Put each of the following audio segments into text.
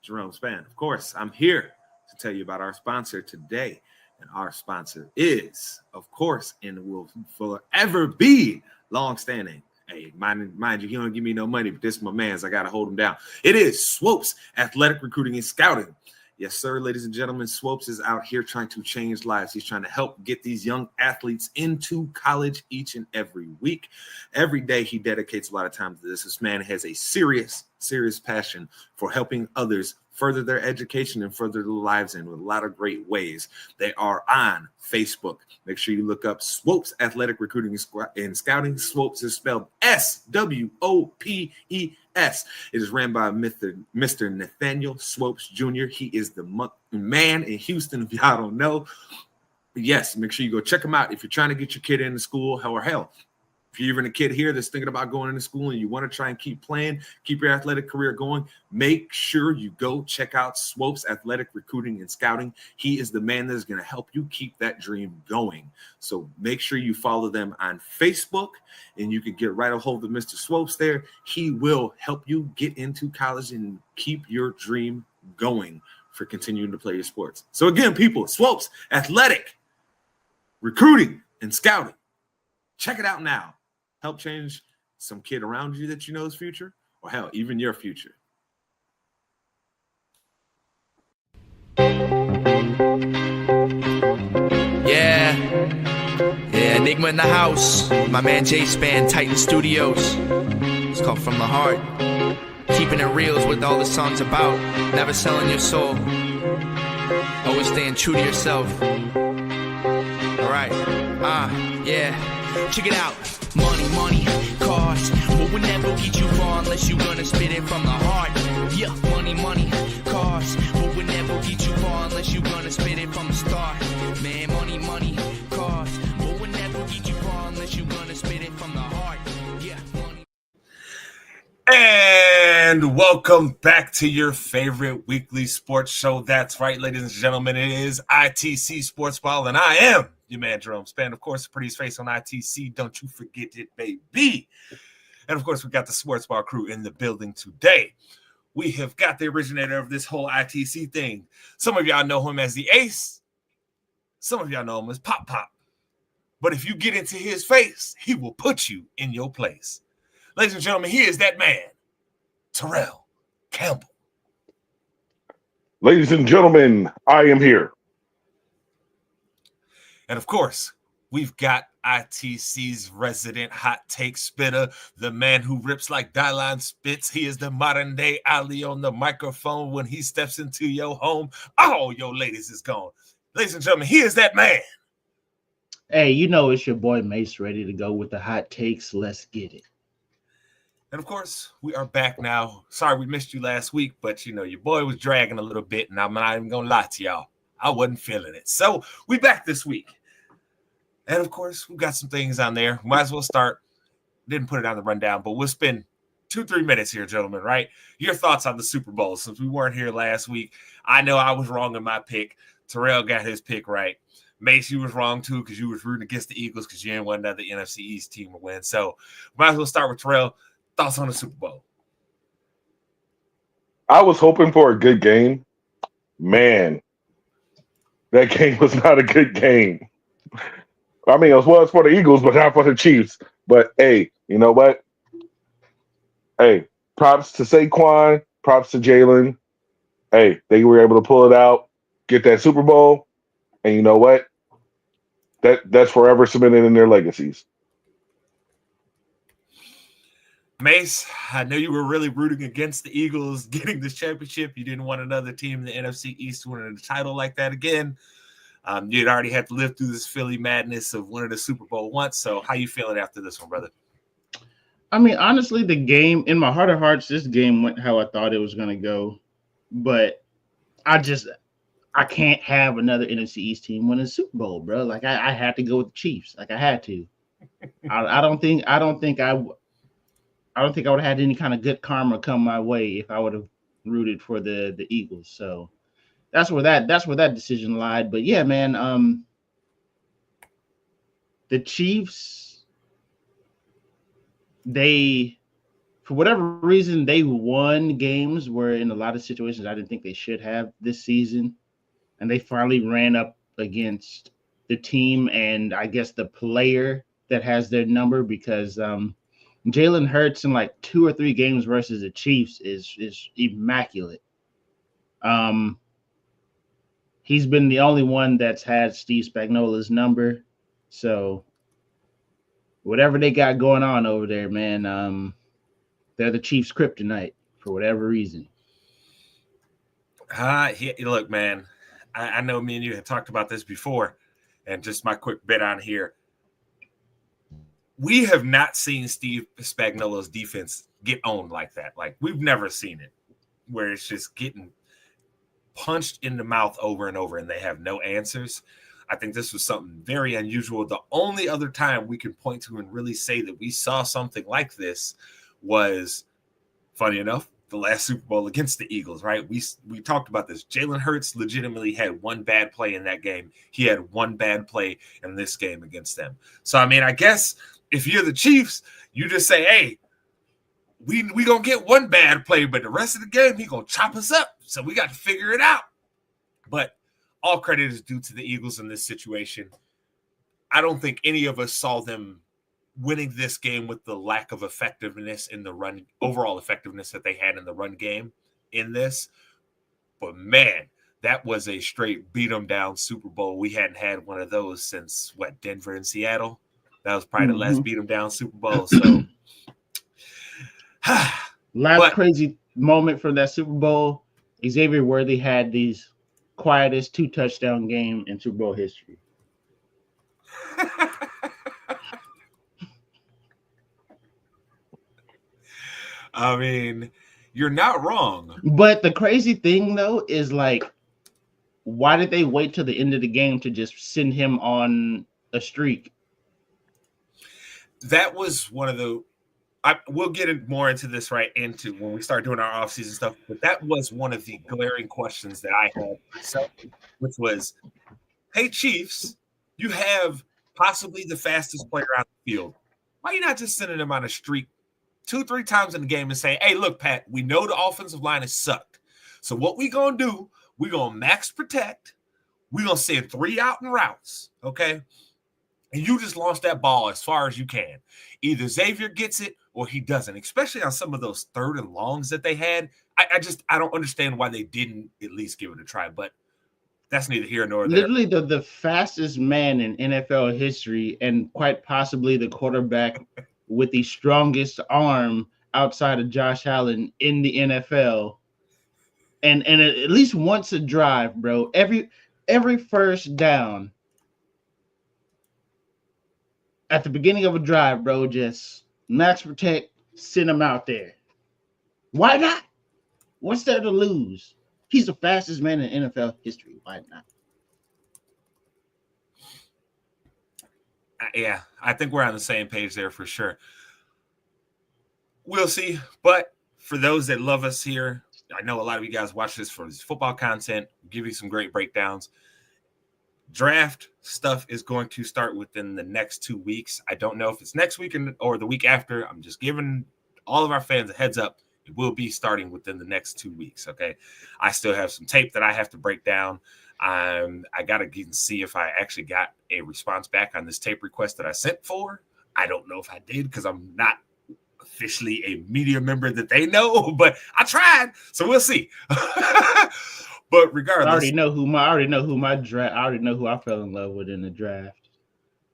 Jerome Span. Of course, I'm here to tell you about our sponsor today. And our sponsor is, of course, and will forever be longstanding. Hey, mind you, he don't give me no money, but this is my man's. I got to hold him down. It is Swopes Athletic Recruiting and Scouting. Yes, sir, ladies and gentlemen, Swopes is out here trying to change lives. He's trying to help get these young athletes into college each and every week. Every day he dedicates a lot of time to this. This man has a serious passion for helping others further their education and further their lives in with a lot of great ways. They are on Facebook. Make sure you look up Swopes Athletic Recruiting and Scouting. Swopes is spelled Swopes. It is ran by Mr. Nathaniel Swopes Jr. He is the man in Houston, if y'all don't know. But yes, make sure you go check him out if you're trying to get your kid into school, or hell, if you're even a kid here that's thinking about going into school and you want to try and keep playing, keep your athletic career going, make sure you go check out Swopes Athletic Recruiting and Scouting. He is the man that is going to help you keep that dream going. So make sure you follow them on Facebook, and you can get right a hold of Mr. Swopes there. He will help you get into college and keep your dream going for continuing to play your sports. So again, people, Swopes Athletic Recruiting and Scouting. Check it out now. Help change some kid around you that you know's future, or hell, even your future. Yeah, Enigma in the house. My man J Span, Titan Studios. It's called From the Heart. Keeping it real is what all the song's about. Never selling your soul. Always staying true to yourself. Alright, yeah. Check it out. Money, cars. What would never get you far unless you gonna spit it from the heart. Yeah, money, cars. What would never get you far unless you gonna spit it from the start. Man, money, cars. What would never get you far unless you gonna spit it from the heart. Yeah, money. And welcome back to your favorite weekly sports show. That's right, ladies and gentlemen. It is ITC Sportsball, and I am your man, Jerome Span. Of course, the prettiest face on ITC. Don't you forget it, baby. And, of course, we got the Sportsball crew in the building today. We have got the originator of this whole ITC thing. Some of y'all know him as the Ace. Some of y'all know him as Pop Pop. But if you get into his face, he will put you in your place. Ladies and gentlemen, he is that man, Terrell Campbell. Ladies and gentlemen, I am here. And of course, we've got ITC's resident hot take spitter, the man who rips like Dylon spits. He is the modern day Ali on the microphone. When he steps into your home, all your ladies is gone. Ladies and gentlemen, he is that man. Hey, you know it's your boy Mace ready to go with the hot takes. Let's get it. And of course, we are back now. Sorry we missed you last week, but you know, your boy was dragging a little bit, and I'm not even gonna lie to y'all. I wasn't feeling it. So we back this week. And of course, we've got some things on there. Might as well start. Didn't put it on the rundown, but we'll spend 2-3 minutes here, gentlemen, right? Your thoughts on the Super Bowl, since we weren't here last week. I know I was wrong in my pick. Terrell got his pick right. Mace, you was wrong too, because you was rooting against the Eagles because you didn't want another NFC East team to win. So might as well start with Terrell. Thoughts on the Super Bowl? I was hoping for a good game. Man, that game was not a good game. I mean, it was for the Eagles, but not for the Chiefs. But, hey, you know what? Hey, props to Saquon, props to Jalen. Hey, they were able to pull it out, get that Super Bowl, and you know what? That's forever cemented in their legacies. Mace, I know you were really rooting against the Eagles getting this championship. You didn't want another team in the NFC East winning the title like that again. You'd already had to live through this Philly madness of winning the Super Bowl once. So how you feeling after this one, brother? I mean, honestly, the game, in my heart of hearts, this game went how I thought it was going to go. But I can't have another NFC East team win a Super Bowl, bro. Like, I had to go with the Chiefs. Like, I had to. I don't think I would have had any kind of good karma come my way if I would have rooted for the Eagles. So that's where that decision lied. But yeah, man, the Chiefs, they for whatever reason, they won games where in a lot of situations I didn't think they should have this season. And they finally ran up against the team and I guess the player that has their number because Jalen Hurts in like 2 or 3 games versus the Chiefs is immaculate. He's been the only one that's had Steve Spagnuolo's number. So whatever they got going on over there, man, they're the Chiefs' kryptonite for whatever reason. Look, man, I know me and you have talked about this before, and just my quick bit on here. We have not seen Steve Spagnuolo's defense get owned like that. Like, we've never seen it, where it's just getting punched in the mouth over and over, and they have no answers. I think this was something very unusual. The only other time we can point to and really say that we saw something like this was, funny enough, the last Super Bowl against the Eagles, right? We talked about this. Jalen Hurts legitimately had one bad play in that game. He had one bad play in this game against them. So, I mean, I guess if you're the Chiefs, you just say, hey, we going to get one bad play, but the rest of the game, he going to chop us up. So we got to figure it out. But all credit is due to the Eagles in this situation. I don't think any of us saw them winning this game with the lack of effectiveness in the run, overall effectiveness that they had in the run game in this. But man, that was a straight beat 'em down Super Bowl. We hadn't had one of those since Denver and Seattle. That was probably the last beat 'em down Super Bowl. So crazy moment from that Super Bowl. Xavier Worthy had these quietest 2 touchdown game in Super Bowl history. I mean, you're not wrong. But the crazy thing, though, is like, why did they wait till the end of the game to just send him on a streak? That was one of the we'll get more into this into when we start doing our offseason stuff, but that was one of the glaring questions that I had myself, which was, hey, Chiefs, you have possibly the fastest player on the field. Why are you not just sending him on a streak 2-3 times in the game and saying, hey, look, Pat, we know the offensive line has sucked. So what we going to do, we're going to max protect. We're going to send 3 out and routes, okay? And you just launch that ball as far as you can. Either Xavier gets it or he doesn't, especially on some of those 3rd and longs that they had. I don't understand why they didn't at least give it a try, but that's neither here nor there. Literally the fastest man in NFL history and quite possibly the quarterback with the strongest arm outside of Josh Allen in the NFL. And at least once a drive, bro. Every first down at the beginning of a drive, bro, just max protect, send him out there. Why not? What's there to lose? He's the fastest man in NFL history. Why not? Yeah, I think we're on the same page there for sure. We'll see. But for those that love us here, I know a lot of you guys watch this for this football content. We'll give you some great breakdowns. Draft stuff is going to start within the next 2 weeks. I don't know if it's next week or the week after. I'm just giving all of our fans a heads up. It will be starting within the next 2 weeks, okay? I still have some tape that I have to break down. I got to see if I actually got a response back on this tape request that I sent for. I don't know if I did because I'm not officially a media member that they know, but I tried, so we'll see. But regardless, I already know who I fell in love with in the draft.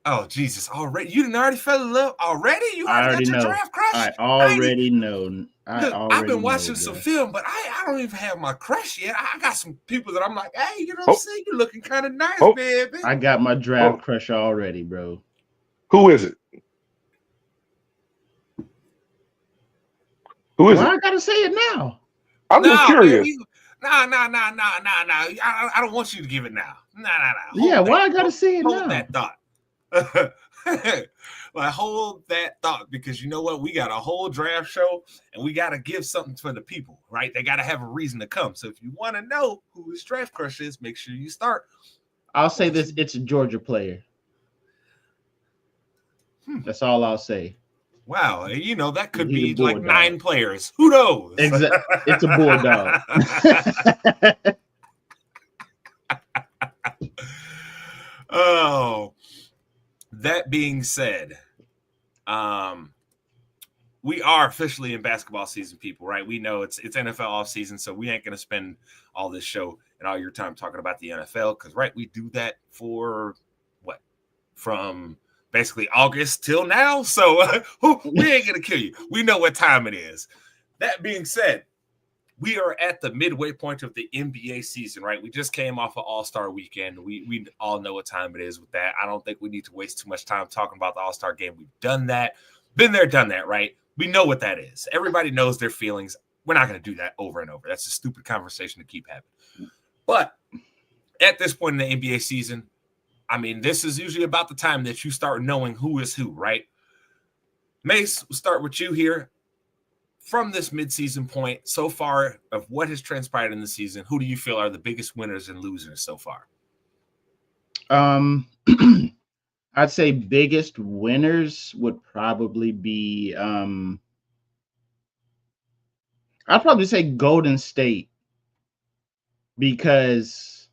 Oh Jesus! Already, you didn't already fell in love already. You already got your draft crush. I already know. I've been watching some film, but I don't even have my crush yet. I got some people that I'm like, hey, you know what I'm saying? You're looking kind of nice, baby. I got my draft crush already, bro. Who is it? Who is it? I gotta say it now. I'm just curious. No. I don't want you to give it now. No. Yeah, why I gotta say it now? Hold that thought. Like, hold that thought, because you know what? We got a whole draft show and we got to give something for the people, right? They got to have a reason to come. So if you want to know who his draft crush is, make sure you start. I'll say it's a Georgia player. That's all I'll say. Wow, you know, that could He's a be like bulldog. 9 players. Who knows? It's a bulldog. Oh, that being said, we are officially in basketball season, people, right? We know it's NFL off season, so we ain't gonna spend all this show and all your time talking about the NFL because, right, we do that for what, from basically August till now. So we ain't gonna kill you. We know what time it is. That being said, we are at the midway point of the NBA season, right? We just came off of All-Star weekend. We all know what time it is with that. I don't think we need to waste too much time talking about the All-Star game. We've done that. Been there, done that, right? We know what that is. Everybody knows their feelings. We're not going to do that over and over. That's a stupid conversation to keep having. But at this point in the NBA season, I mean, this is usually about the time that you start knowing who is who, right? Mace, we'll start with you here. From this midseason point so far of what has transpired in the season, who do you feel are the biggest winners and losers so far? I'd say biggest winners would probably be I'd probably say Golden State, because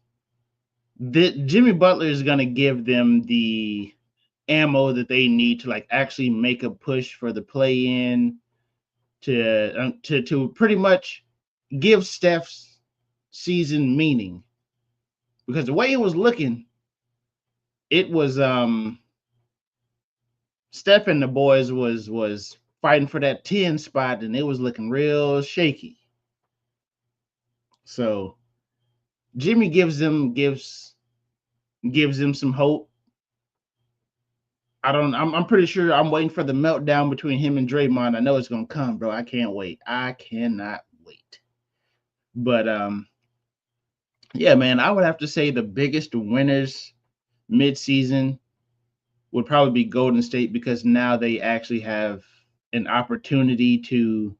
Jimmy Butler is going to give them the ammo that they need to like actually make a push for the play-in, to pretty much give Steph's season meaning, because the way it was looking, it was Steph and the boys was fighting for that 10 spot, and it was looking real shaky. So Jimmy gives them some hope. I'm pretty sure I'm waiting for the meltdown between him and Draymond. I know it's gonna come, bro. I can't wait. I cannot wait. But yeah, man, I would have to say the biggest winners mid-season would probably be Golden State, because now they actually have an opportunity to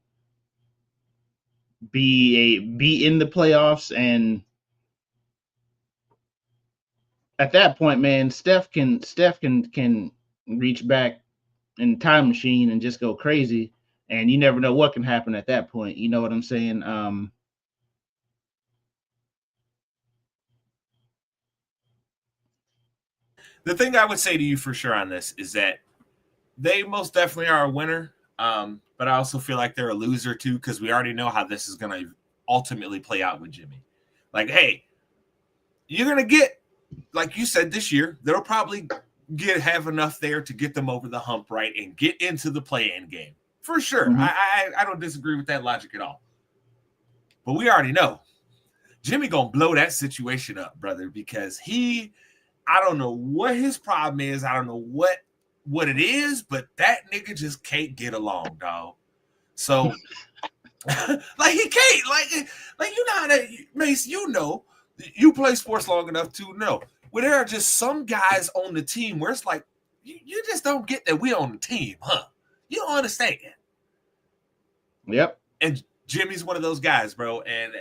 be in the playoffs, and at that point, man, Steph can reach back in time machine and just go crazy, and you never know what can happen at that point. You know what I'm saying? The thing I would say to you for sure on this is that they most definitely are a winner, but I also feel like they're a loser too, because we already know how this is going to ultimately play out with Jimmy. Like, hey, you're going to get, like you said, this year, they'll probably have enough there to get them over the hump, right, and get into the play-in game. For sure. Mm-hmm. I don't disagree with that logic at all. But we already know Jimmy going to blow that situation up, brother, because I don't know what his problem is. I don't know what it is, but that nigga just can't get along, dog. So, like, he can't. Like you know how that, Mace, you know, you play sports long enough to know where there are just some guys on the team where it's like, you just don't get that we on the team, huh? You don't understand. Yep. And Jimmy's one of those guys, bro. And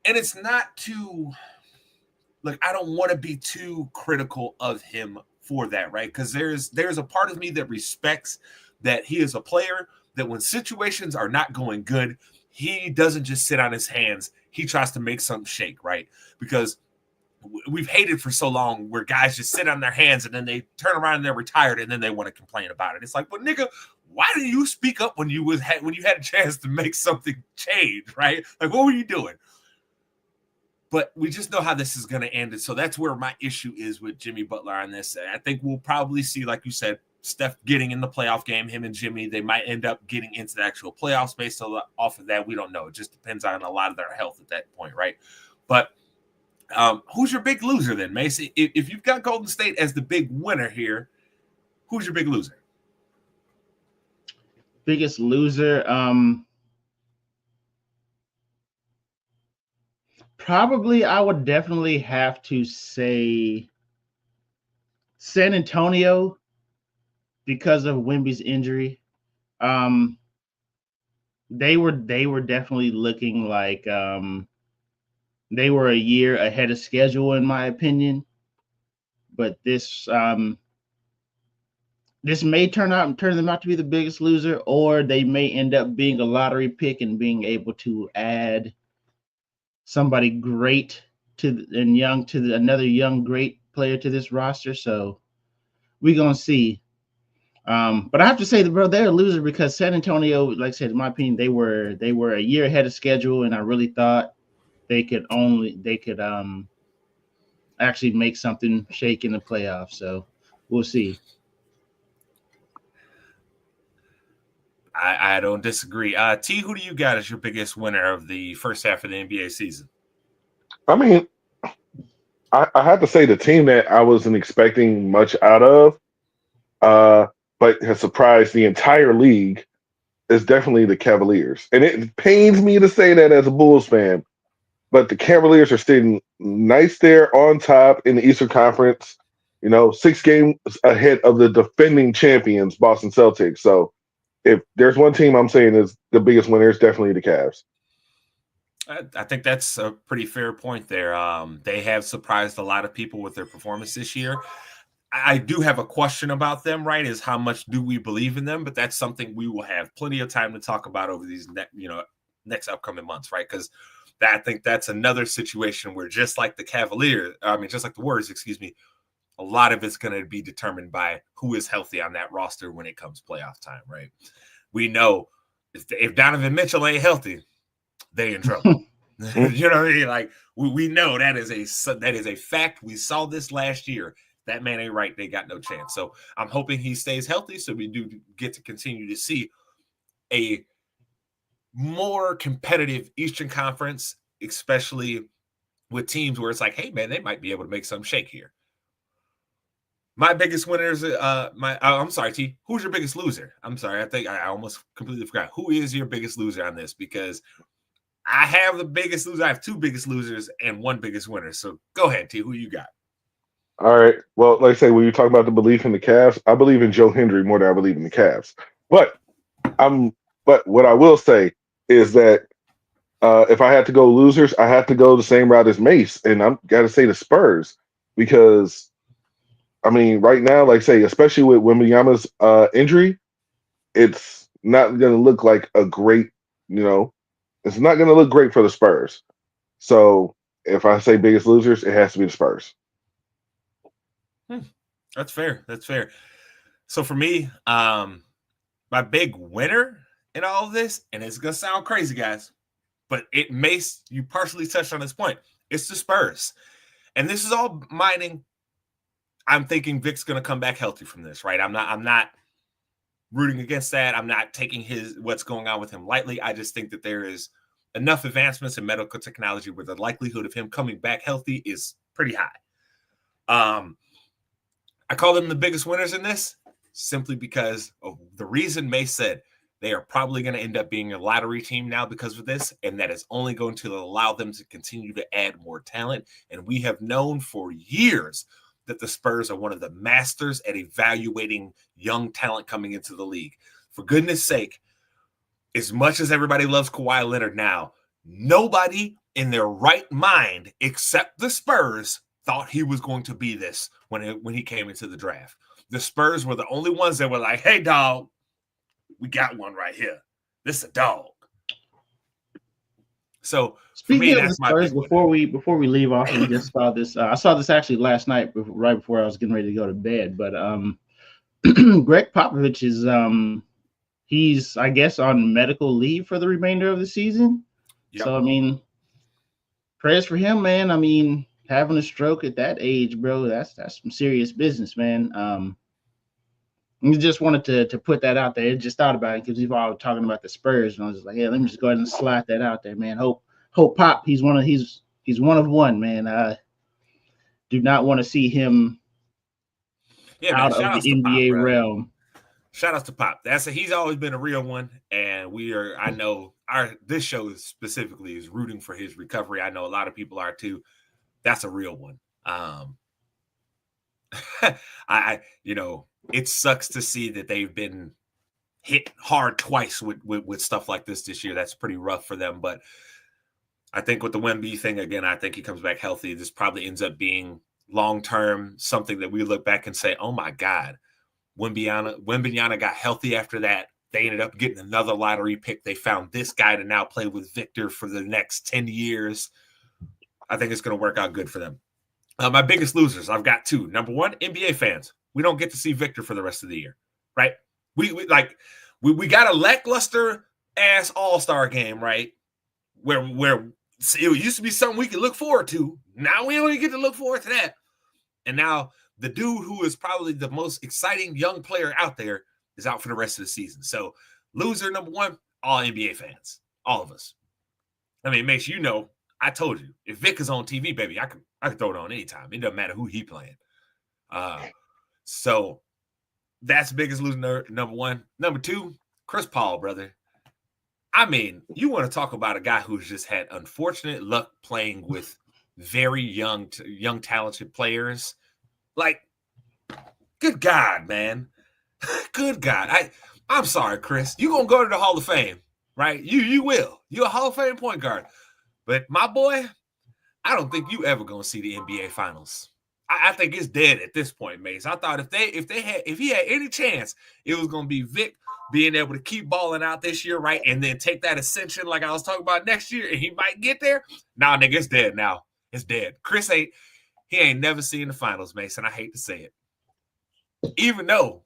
it's not too, look, I don't want to be too critical of him for that, right? Because there's a part of me that respects that he is a player, that when situations are not going good, he doesn't just sit on his hands. He tries to make something shake, right? Because we've hated for so long where guys just sit on their hands and then they turn around and they're retired and then they want to complain about it. It's like, well, nigga, why didn't you speak up when you had a chance to make something change, right? Like, what were you doing? But we just know how this is going to end. And so that's where my issue is with Jimmy Butler on this. I think we'll probably see, like you said, Steph getting in the playoff game, him and Jimmy, they might end up getting into the actual playoffs based off of that. We don't know. It just depends on a lot of their health at that point, right? But who's your big loser then, Mace? If you've got Golden State as the big winner here, who's your big loser? Biggest loser? Probably I would definitely have to say San Antonio, because of Wemby's injury. They were definitely looking like they were a year ahead of schedule, in my opinion. But this this may turn them out to be the biggest loser, or they may end up being a lottery pick and being able to add somebody great another young great player to this roster. So we're gonna see. But I have to say that, bro, they're a loser because San Antonio, like I said, in my opinion, they were a year ahead of schedule, and I really thought they could actually make something shake in the playoffs. So we'll see. I don't disagree. T, who do you got as your biggest winner of the first half of the NBA season? I mean, I have to say the team that I wasn't expecting much out of, but has surprised the entire league is definitely the Cavaliers. And it pains me to say that as a Bulls fan, but the Cavaliers are sitting nice there on top in the Eastern Conference, 6 games ahead of the defending champions, Boston Celtics. So if there's one team I'm saying is the biggest winner, it's definitely the Cavs. I think that's a pretty fair point there. They have surprised a lot of people with their performance this year. I do have a question about them, right? Is how much do we believe in them? But that's something we will have plenty of time to talk about over these next upcoming months, right? Because I think that's another situation where just like the Warriors, a lot of it's going to be determined by who is healthy on that roster when it comes playoff time, right? We know if Donovan Mitchell ain't healthy, they in trouble. You know what I mean? Like we know that is a fact. We saw this last year. That man ain't right. They got no chance. So I'm hoping he stays healthy so we do get to continue to see a more competitive Eastern Conference, especially with teams where it's like, hey, man, they might be able to make some shake here. My biggest winners, I'm sorry, T. Who's your biggest loser? I'm sorry. I think I almost completely forgot. Who is your biggest loser on this? Because I have the biggest loser. I have 2 biggest losers and 1 biggest winner. So go ahead, T. Who you got? All right. Well, like I say, when you talk about the belief in the Cavs, I believe in Joe Hendry more than I believe in the Cavs. But what I will say is that if I had to go losers, I have to go the same route as Mace, and I'm got to say the Spurs because, I mean, right now, like I say, especially with Wembanyama's injury, it's not going to look like a great, it's not going to look great for the Spurs. So if I say biggest losers, it has to be the Spurs. That's fair. That's fair. So for me, my big winner in all of this, and it's going to sound crazy, guys, but you partially touched on this point. It's the Spurs. And this is all mining. I'm thinking Vic's going to come back healthy from this, right? I'm not rooting against that. I'm not taking what's going on with him lightly. I just think that there is enough advancements in medical technology where the likelihood of him coming back healthy is pretty high. I call them the biggest winners in this simply because of the reason May said they are probably going to end up being a lottery team now because of this, and that is only going to allow them to continue to add more talent. And we have known for years that the Spurs are one of the masters at evaluating young talent coming into the league. For goodness sake, as much as everybody loves Kawhi Leonard now, nobody in their right mind except the Spurs thought he was going to be this when he came into the draft. The Spurs were the only ones that were like, hey, dog, we got one right here. This is a dog. So speaking of the Spurs, before we leave off, we just saw this. I saw this actually last night, right before I was getting ready to go to bed. But Greg Popovich is he's, I guess, on medical leave for the remainder of the season. Yep. So I mean, prayers for him, man. I mean, having a stroke at that age, bro, that's some serious business, man. I just wanted to put that out there. I just thought about it because we've all talking about the Spurs, and I was just like, yeah, let me just go ahead and slide that out there, man. Hope Pop, he's one of one, man. I do not want to see him out of the NBA Pop, realm. Shout out to Pop. He's always been a real one, and I know this show specifically is rooting for his recovery. I know a lot of people are too. That's a real one. It sucks to see that they've been hit hard twice with stuff like this year. That's pretty rough for them. But I think with the Wemby thing, again, I think he comes back healthy. This probably ends up being long-term something that we look back and say, oh, my God, Wembanyama got healthy after that. They ended up getting another lottery pick. They found this guy to now play with Victor for the next 10 years. I think it's going to work out good for them. My biggest losers, I've got two. Number one, NBA fans. We don't get to see Victor for the rest of the year, right? We got a lackluster ass All-Star game, right? Where it used to be something we could look forward to. Now we only get to look forward to that. And now the dude who is probably the most exciting young player out there is out for the rest of the season. So loser number one, all NBA fans, all of us. I mean, Mace, I told you, if Vic is on TV, baby, I can throw it on anytime. It doesn't matter who he playing. So that's biggest loser number one. Number two, Chris Paul, brother. I mean, you want to talk about a guy who's just had unfortunate luck playing with very young, talented players. Like, good God, man. Good God. I'm sorry, Chris. You're going to go to the Hall of Fame, right? You will. You're a Hall of Fame point guard. But my boy, I don't think you ever going to see the NBA Finals. I think it's dead at this point, Mace. I thought if he had any chance, it was going to be Vic being able to keep balling out this year, right? And then take that ascension like I was talking about next year, and he might get there. Nah, nigga, it's dead now. It's dead. Chris ain't never seen the finals, Mason. I hate to say it. Even though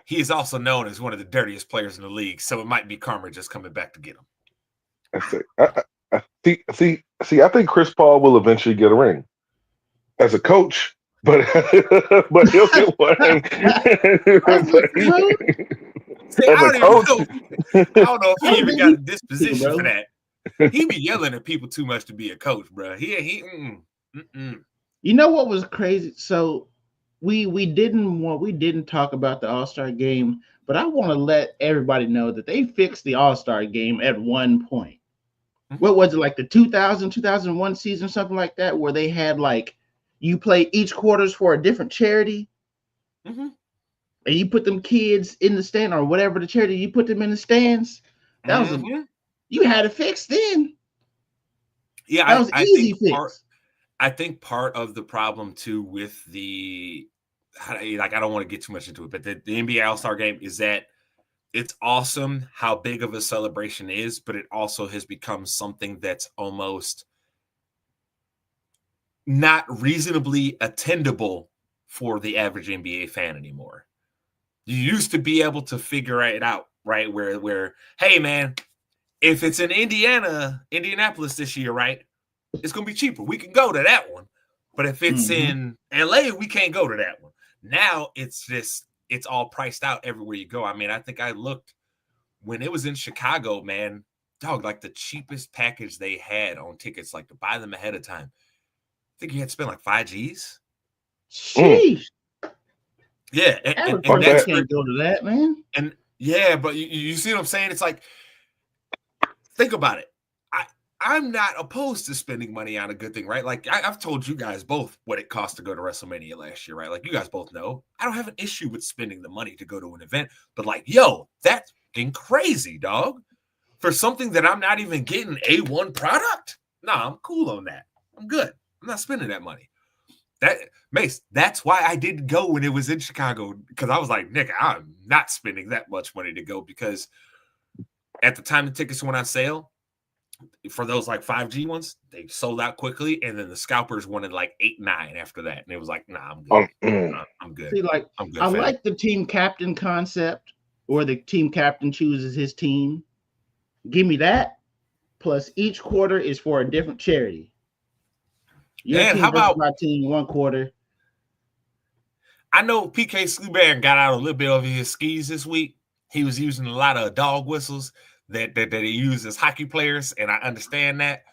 he is also known as one of the dirtiest players in the league, so it might be karma just coming back to get him. I think Chris Paul will eventually get a ring as a coach, but he'll get one. I don't know if he even got a disposition for that. He be yelling at people too much to be a coach, bro. You know what was crazy? So we didn't talk about the All-Star game, but I want to let everybody know that they fixed the All-Star game at one point. What was it, like the 2001 season, something like that, where they had like you play each quarters for a different charity, and you put them kids in the stand or whatever the charity, you put them in the stands. That was you had it fixed then. Yeah, that was easy fix. I think part of the problem too with the I don't want to get too much into it, but the NBA All-Star game is that it's awesome how big of a celebration is, but it also has become something that's almost not reasonably attendable for the average NBA fan anymore. You used to be able to figure it out, right? Where hey man, if it's in Indianapolis this year, right, it's going to be cheaper. We can go to that one. But if it's in LA, we can't go to that one. Now it's all priced out everywhere you go. I mean, I think I looked when it was in Chicago, man, dog, like the cheapest package they had on tickets, like to buy them ahead of time. I think you had to spend like 5 G's. Sheesh. Yeah. And that's can't go to that, man. And yeah, but you see what I'm saying? It's like, think about it. I'm not opposed to spending money on a good thing, right? Like I've told you guys both what it cost to go to WrestleMania last year, right? Like you guys both know. I don't have an issue with spending the money to go to an event, but like, yo, that's fucking crazy, dog. For something that I'm not even getting A1 product? Nah, I'm cool on that. I'm good. I'm not spending that money. That's why I didn't go when it was in Chicago, because I was like, nigga, I'm not spending that much money to go, because at the time the tickets went on sale, for those like 5G ones, they sold out quickly, and then the scalpers wanted like 8, 9 after that, and it was like, nah, I'm good. I'm good. See, like, I'm good. I like the team captain concept, or the team captain chooses his team. Give me that. Plus, each quarter is for a different charity. Your team how about my team 1 quarter? I know PK Subban got out a little bit of his skis this week. He was using a lot of dog whistles that he uses as hockey players, and I understand that.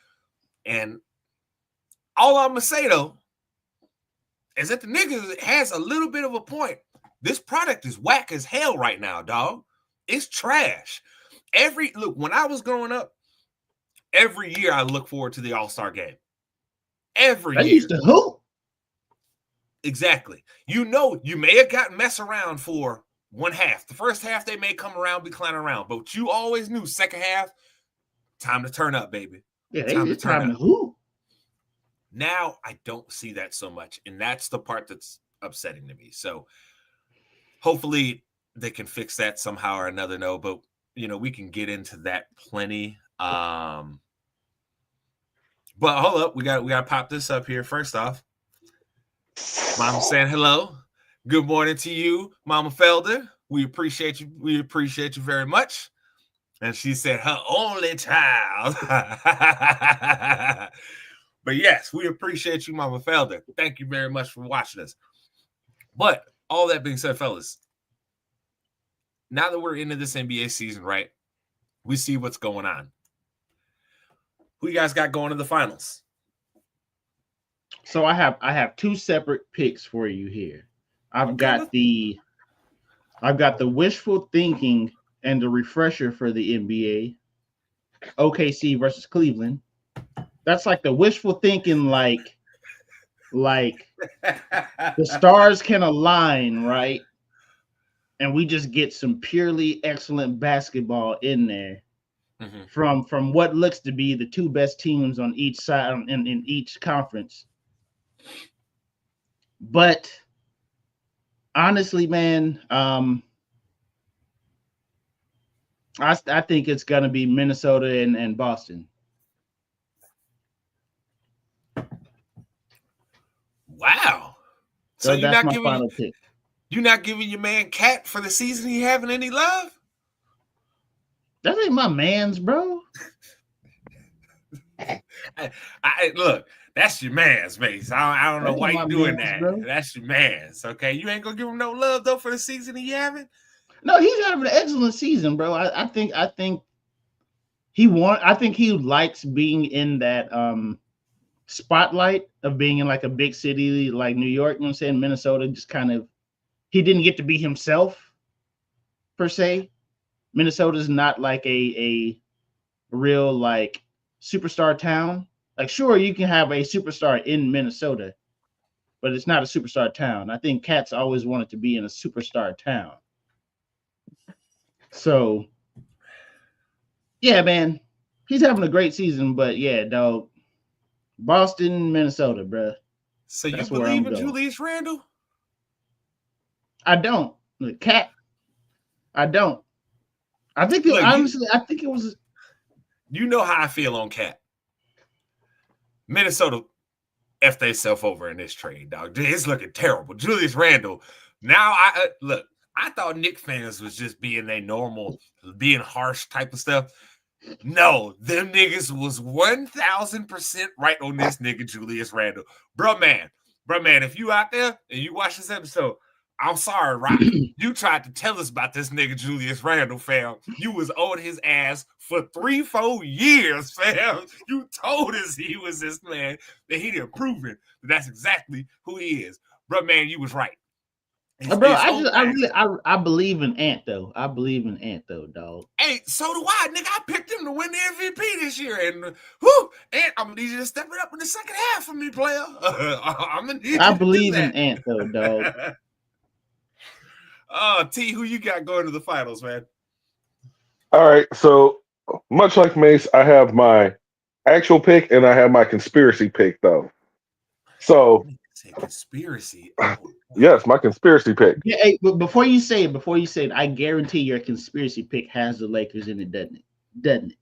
And all I'm gonna say though is that the nigga has a little bit of a point. This product is whack as hell right now, dog. It's trash. Look, when I was growing up, every year I look forward to the All-Star game. Every year. I used to hoop. Exactly. You know, you may have gotten mess around for one half. The first half, they may come around, be clowning around, but you always knew second half, time to turn up, baby. Yeah, it's time to hoop. Now I don't see that so much, and that's the part that's upsetting to me. So hopefully they can fix that somehow or another. No, but we can get into that plenty. But hold up, we got to pop this up here. First off, Mama saying hello. Good morning to you, Mama Felder. We appreciate you. We appreciate you very much. And she said her only child. But yes, we appreciate you, Mama Felder. Thank you very much for watching us. But all that being said, fellas, now that we're into this NBA season, right, we see what's going on. Who you guys got going to the finals? So I have two separate picks for you here. I've got the wishful thinking and the refresher for the NBA, OKC versus Cleveland. That's like the wishful thinking, like the stars can align, right? And we just get some purely excellent basketball in there from what looks to be the two best teams on each side in each conference. But honestly, man, I think it's going to be Minnesota and Boston. Wow. So that's my final pick. You're not giving your man Cat for the season he having any love? That ain't my man's, bro. I look, that's your man's, Mace. I don't know why you doing that. Bro. That's your man's, okay? You ain't gonna give him no love though for the season he having? No, he's having an excellent season, bro. I think he likes being in that spotlight of being in like a big city like New York. You know what I'm saying? Minnesota just kind of, he didn't get to be himself per se. Minnesota's not like a real like superstar town. Like, sure, you can have a superstar in Minnesota, but it's not a superstar town. I think Cat's always wanted to be in a superstar town. So, yeah, man, he's having a great season, but yeah, dog, Boston, Minnesota, bro. So you believe in Julius Randle? I don't. Cat, I don't. I think it, honestly, I think it was. You know how I feel on Cat. Minnesota F themselves over in this trade, dog. It's looking terrible. Julius Randle. Now I thought Knick fans was just being their normal, being harsh type of stuff. No, them niggas was 1,000% right on this nigga Julius Randle. Bro, man, if you out there and you watch this episode, I'm sorry, Rock. You tried to tell us about this nigga Julius Randle, fam. You was on his ass for 3-4 years, fam. You told us he was this man, that he didn't prove it. But that's exactly who he is. Bro, man, you was right. Bro, I believe in Ant though. I believe in Ant though, dog. Hey, so do I, nigga. I picked him to win the MVP this year, and Ant, I'm gonna need you to step it up in the second half for me, player. I'm gonna need you I believe in Ant though, dog. T, who you got going to the finals, man? All right, so much like Mace, I have my actual pick and I have my conspiracy pick, though. So, conspiracy. Yes, my conspiracy pick. Yeah, hey, but before you say it, I guarantee your conspiracy pick has the Lakers in it, doesn't it? Doesn't it?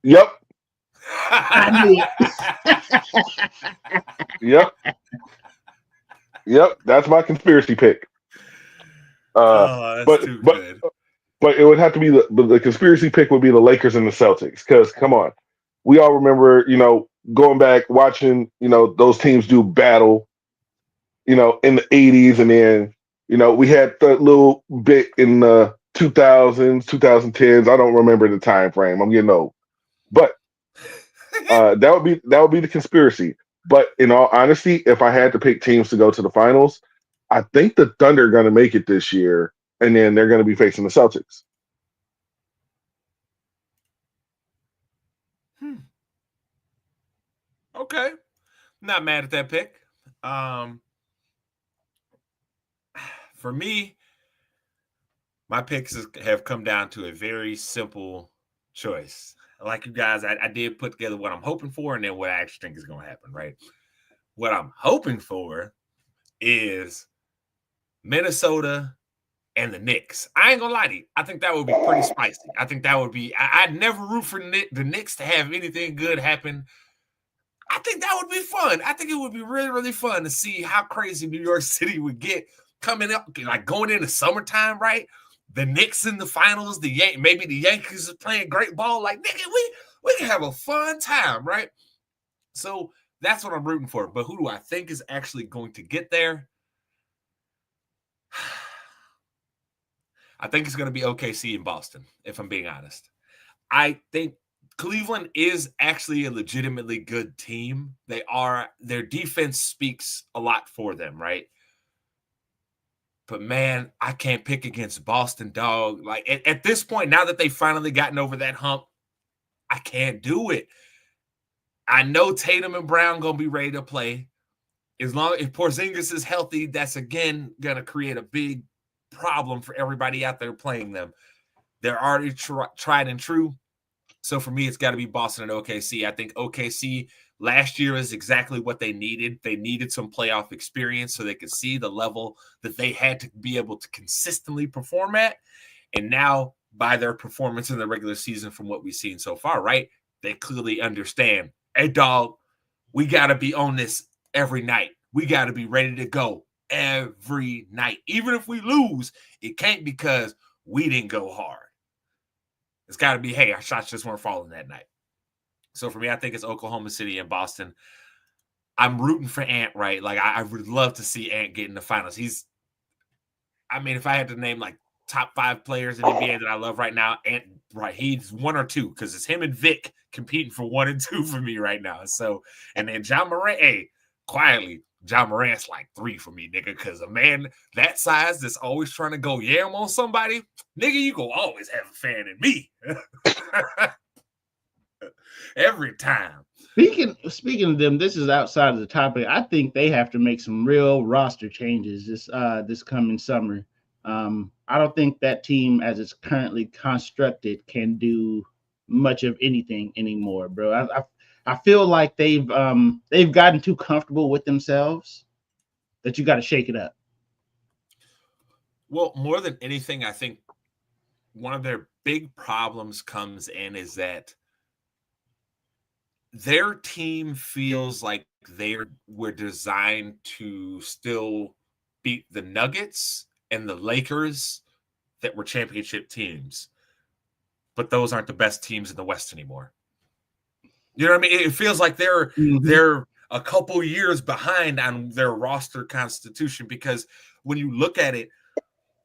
Yep. I knew it. Yep. That's my conspiracy pick. But it would have to be the conspiracy pick would be the Lakers and the Celtics, because come on, we all remember, going back watching, those teams do battle, in the 80s, and then, we had the little bit in the 2000s, 2010s. I don't remember the time frame. I'm getting old, but that would be the conspiracy. But in all honesty, if I had to pick teams to go to the finals, I think the Thunder are going to make it this year, and then they're going to be facing the Celtics. Okay. Not mad at that pick. For me, my picks have come down to a very simple choice. Like you guys, I did put together what I'm hoping for and then what I actually think is going to happen, right? What I'm hoping for is Minnesota and the Knicks. I ain't gonna lie to you. I think that would be pretty spicy. I think that would be. I'd never root for the Knicks to have anything good happen. I think that would be fun. I think it would be really, really fun to see how crazy New York City would get coming up, like going into summertime, right? The Knicks in the finals, maybe the Yankees are playing great ball. Like, nigga, we can have a fun time, right? So that's what I'm rooting for. But who do I think is actually going to get there? I think it's going to be OKC in Boston, if I'm being honest. I think Cleveland is actually a legitimately good team. Their defense speaks a lot for them, right? But man, I can't pick against Boston, dog. Like at this point, now that they've finally gotten over that hump, I can't do it. I know Tatum and Brown gonna be ready to play. If Porzingis is healthy, that's again gonna create a big problem for everybody out there playing them. They're already tried and true. So for me, it's got to be Boston and OKC. I think OKC last year is exactly what they needed. They needed some playoff experience so they could see the level that they had to be able to consistently perform at. And now, by their performance in the regular season from what we've seen so far, right, they clearly understand, hey, dog, we got to be on this every night. We got to be ready to go every night. Even if we lose, it can't because we didn't go hard. It's got to be, hey, our shots just weren't falling that night. So for me, I think it's Oklahoma City and Boston. I'm rooting for Ant, right? Like, I would love to see Ant get in the finals. If I had to name like top 5 players in the NBA that I love right now, Ant, right, he's 1 or 2 because it's him and Vic competing for 1 and 2 for me right now. So, and then John Morant, hey, quietly, John Morant's like 3 for me, nigga, because a man that size that's always trying to go yam on somebody, nigga, you go always have a fan in me. Every time. Speaking of them, this is outside of the topic. I think they have to make some real roster changes this coming summer. I don't think that team, as it's currently constructed, can do much of anything anymore, bro. I feel like they've gotten too comfortable with themselves that you got to shake it up. Well, more than anything, I think one of their big problems comes in is that their team feels like they were designed to still beat the Nuggets and the Lakers that were championship teams, but those aren't the best teams in the West anymore. You know what I mean? It feels like they're a couple years behind on their roster constitution because when you look at it,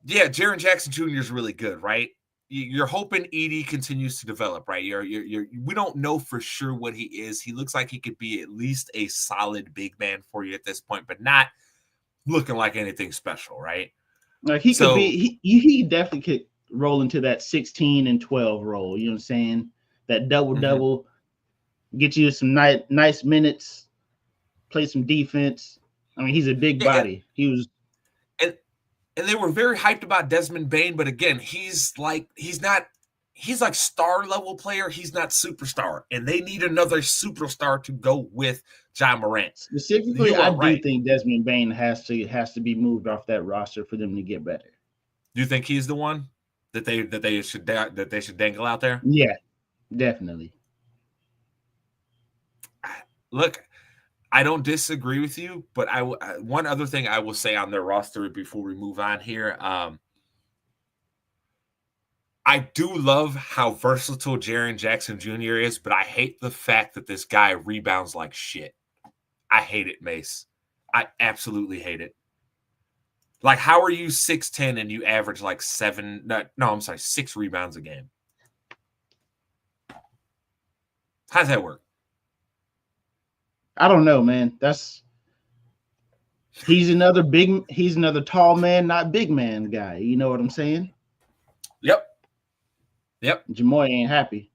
yeah, Jaren Jackson Jr. is really good, right? You're hoping Edey continues to develop, right? We don't know for sure what he is. He looks like he could be at least a solid big man for you at this point, but not looking like anything special, right? Like he definitely could roll into that 16 and 12 role. You know what I'm saying? That double. Get you some nice minutes, play some defense. I mean, he's a big body. And they were very hyped about Desmond Bane, but again, he's like star level player. He's not superstar, and they need another superstar to go with John Morant. Specifically, I do think Desmond Bane has to be moved off that roster for them to get better. Do you think he's the one that they should dangle out there? Yeah, definitely. Look, I don't disagree with you, but one other thing I will say on their roster before we move on here. I do love how versatile Jaren Jackson Jr. is, but I hate the fact that this guy rebounds like shit. I hate it, Mace. I absolutely hate it. Like, how are you 6'10" and you average like 6 rebounds a game? How's that work? I don't know, man. He's another tall man, not big man guy. You know what I'm saying? Yep. Jamoy ain't happy.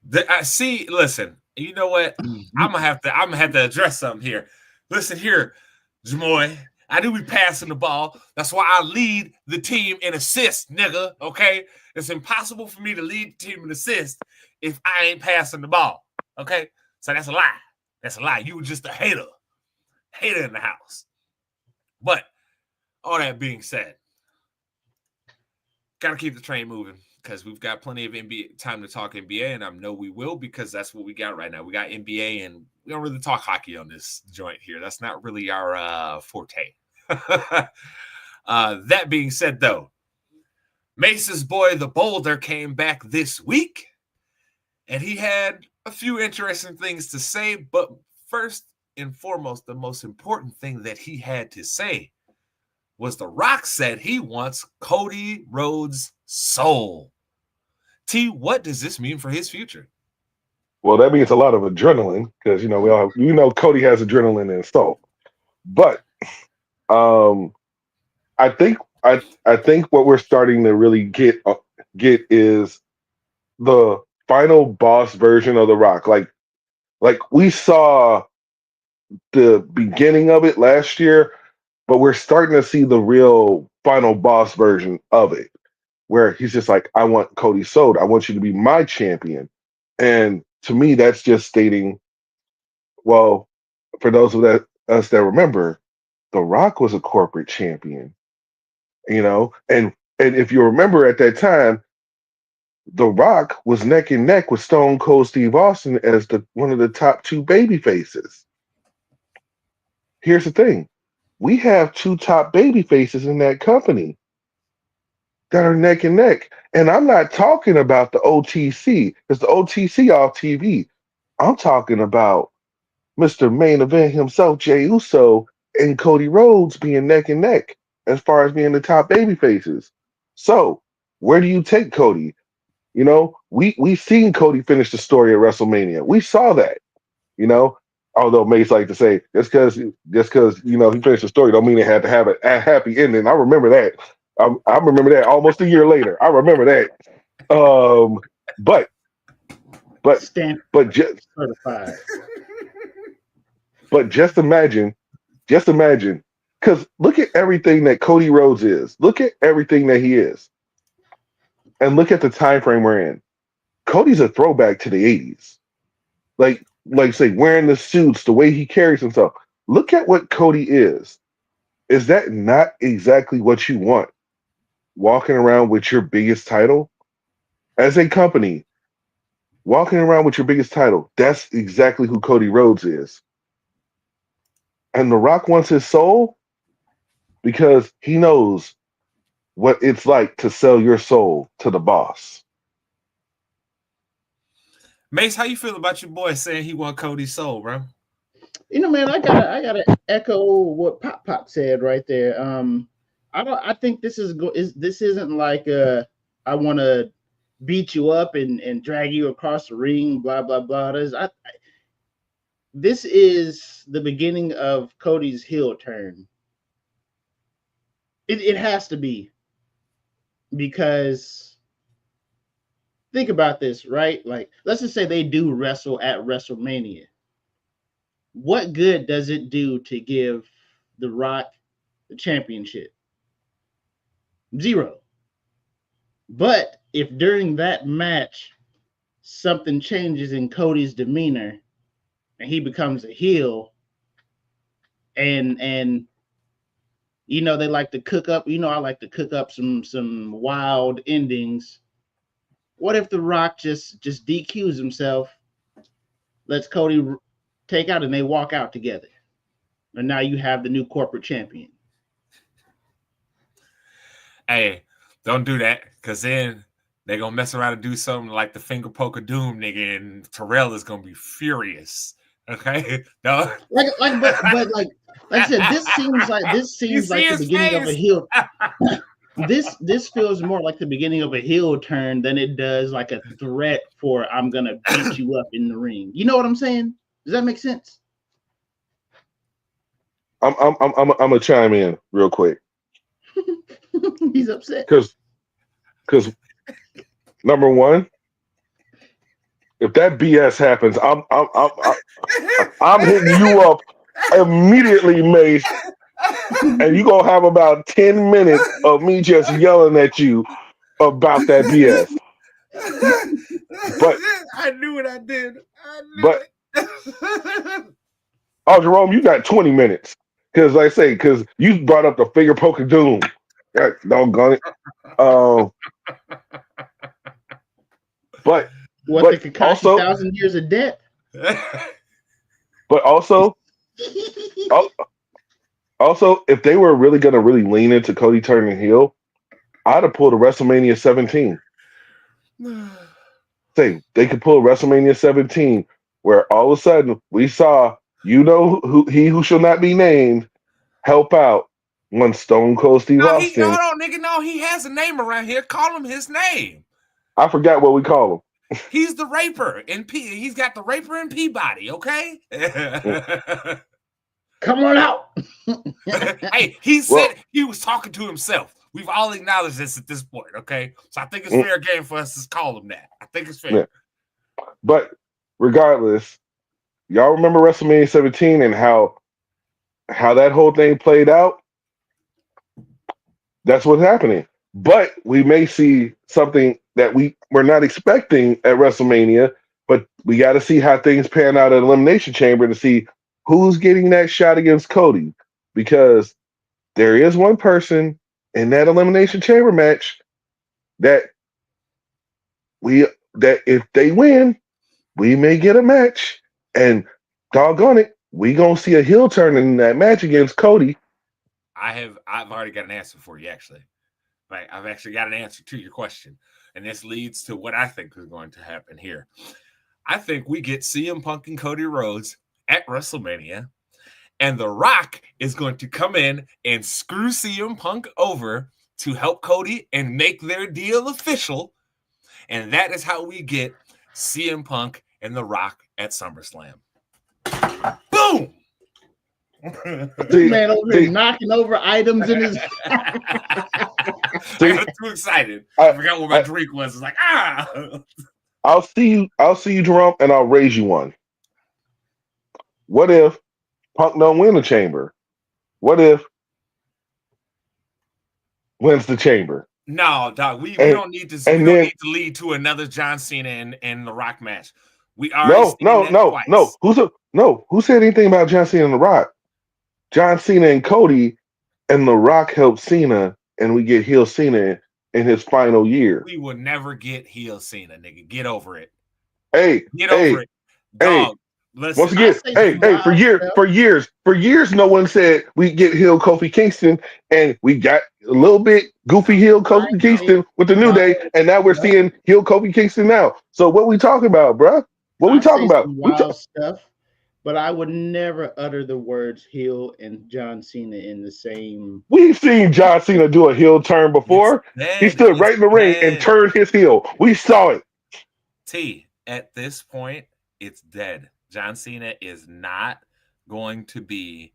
Listen, you know what? I'm gonna have to address something here. Listen here, Jamoy. I do be passing the ball. That's why I lead the team in assists, nigga. Okay? It's impossible for me to lead the team in assists if I ain't passing the ball. Okay? So that's a lie. That's a lie. You were just a hater in the house. But all that being said, got to keep the train moving because we've got plenty of NBA time to talk NBA, and I know we will because that's what we got right now. We got NBA, and we don't really talk hockey on this joint here. That's not really our forte. That being said, though, Mace's boy, the Boulder, came back this week, and he had a few interesting things to say. But first and foremost, the most important thing that he had to say was The Rock said he wants Cody Rhodes' soul. T, what does this mean for his future? Well, that means a lot of adrenaline because Cody has adrenaline in his soul. But I think what we're starting to really get is the final boss version of The Rock. Like we saw the beginning of it last year, but we're starting to see the real final boss version of it, where he's just like, I want Cody sold. I want you to be my champion. And to me, that's just stating, well, for those of us that remember, The Rock was a corporate champion, and if you remember at that time, The Rock was neck and neck with Stone Cold Steve Austin as one of the top two baby faces. Here's the thing. We have two top baby faces in that company that are neck and neck. And I'm not talking about the OTC, because the OTC off TV. I'm talking about Mr. Main Event himself, Jey Uso, and Cody Rhodes being neck and neck as far as being the top baby faces. So where do you take Cody? We seen Cody finish the story at WrestleMania. We saw that, although Mace like to say just because he finished the story don't mean it had to have a happy ending. I remember that. I remember that almost a year later. I remember that. But just certified. But just imagine, because look at everything that Cody Rhodes is. Look at everything that he is. And look at the time frame we're in. Cody's a throwback to the 80s. Like say, wearing the suits, the way he carries himself. Look at what Cody is. Is that not exactly what you want? Walking around with your biggest title? As a company, walking around with your biggest title, that's exactly who Cody Rhodes is. And The Rock wants his soul because he knows what it's like to sell your soul to the boss. Mace, how you feel about your boy saying he want Cody's soul, bro? Man, I gotta echo what Pop said right there. I think this isn't like I want to beat you up and drag you across the ring, blah blah blah. This is the beginning of Cody's heel turn. It has to be, because think about this, right? Like, let's just say they do wrestle at WrestleMania. What good does it do to give The Rock the championship? Zero. But if during that match something changes in Cody's demeanor and he becomes a heel, and they like to cook up, I like to cook up some wild endings. What if The Rock just DQs himself, lets Cody take out, and they walk out together? And now you have the new corporate champion. Hey, don't do that, because then they're going to mess around and do something like the finger poke of doom, nigga, and Terrell is going to be furious. Okay? No. But like I said, this seems like the beginning of a heel. This feels more like the beginning of a heel turn than it does like a threat for I'm gonna beat you up in the ring. You know what I'm saying? Does that make sense? I'm gonna chime in real quick. He's upset because number one, if that BS happens, I'm hitting you up immediately, Mace, and you gonna have about 10 minutes of me just yelling at you about that BS. But I knew what I did. Oh, Jerome, you got 20 minutes. because like I say, because you brought up the finger poking doom. God, doggone it. But What the but Kakashi also 1,000 years of debt? but also also if they were really gonna really lean into Cody turning heel, I'd have pulled a WrestleMania 17. Say they could pull WrestleMania 17 where all of a sudden we saw who shall not be named help out when Stone Cold Steve no, Austin. nigga, no, he has a name around here. Call him his name. I forgot what we call him. He's the raper in He's got the raper in Peabody. Okay. Come on out. Hey, he said he was talking to himself. We've all acknowledged this at this point. Okay, so I think it's fair game for us to call him that. I think it's fair. Yeah. But regardless, y'all remember WrestleMania 17 and how that whole thing played out? That's what's happening. But we may see something that we're not expecting at WrestleMania, but we got to see how things pan out at Elimination Chamber to see who's getting that shot against Cody. Because there is one person in that Elimination Chamber match that if they win, we may get a match. And doggone it, we gonna see a heel turn in that match against Cody. I've already got an answer for you, actually. Right, I've actually got an answer to your question, and this leads to what I think is going to happen here. I think we get CM Punk and Cody Rhodes at WrestleMania, and The Rock is going to come in and screw CM Punk over to help Cody and make their deal official, and that is how we get CM Punk and The Rock at SummerSlam. Boom! This man over here knocking over items in his. I got too excited. I forgot what my drink was. It's like, I'll see you, Jerome, and I'll raise you one. What if Punk don't win the chamber? What if wins the chamber? No, dog. We don't need to. We don't need to lead to another John Cena and The Rock match. We already no. Who said anything about John Cena and The Rock? John Cena and Cody and The Rock helped Cena, and we get heel Cena in his final year. We will never get heel Cena, nigga. Get over it. Get over it, dog. Listen, once again, for years, no one said we get heel Kofi Kingston, and we got a little bit goofy heel Kofi Kingston with the New Day, and now we're seeing heel Kofi Kingston now. So what we talking about, bro? What we talking about? Wild stuff. But I would never utter the words heel and John Cena in the same. We've seen John Cena do a heel turn before. He stood right in the ring and turned his heel. We saw it. At this point, it's dead. John Cena is not going to be